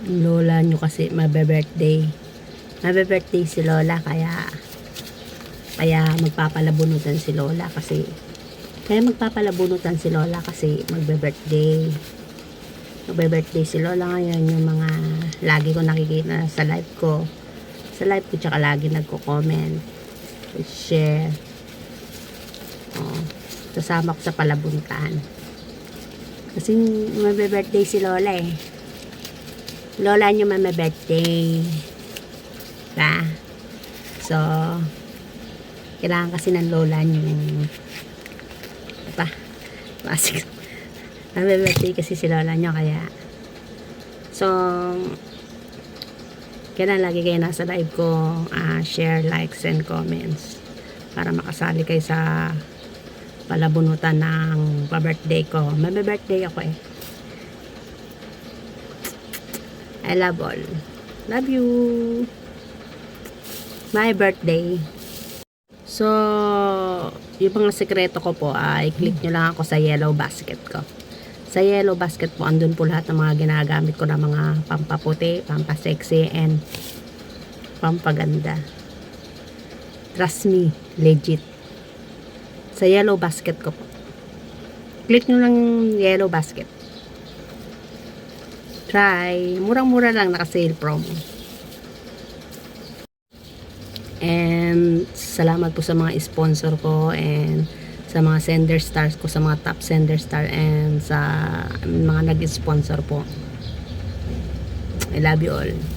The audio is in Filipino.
lola nyo kasi mabe-birthday. Mabe-birthday si lola, kaya magpapalabunutan si lola kasi magbe-birthday. Magbe-birthday si lola ngayon. Yung mga lagi ko nakikita sa live ko. Tsaka lagi nagko-comment, share. Kasama ko sa palabunutan. Kasi magbe-birthday si lola eh. Lola nyo magbe-birthday. Diba? So, kailangan kasi ng lola nyo magbe-birthday kasi si lola nyo, kaya so kailangan lagi kayo nasa live ko, share, likes, and comments para makasali kayo sa palabunutan ng pa-birthday ko. Magbe-birthday ako eh. I love all. Love you. My birthday. So, yung mga sekreto ko po ay click nyo lang ako sa yellow basket ko. Sa yellow basket po, andun po lahat ng mga ginagamit ko na mga pampaputi, pampasexy, and pampaganda. Trust me, legit. Sa yellow basket ko po. Click nyo lang yellow basket. Try. Murang-mura lang, naka-sale promo. And salamat po sa mga sponsor ko and sa mga sender stars ko, sa mga top sender star and sa mga nag-sponsor po. I love you all.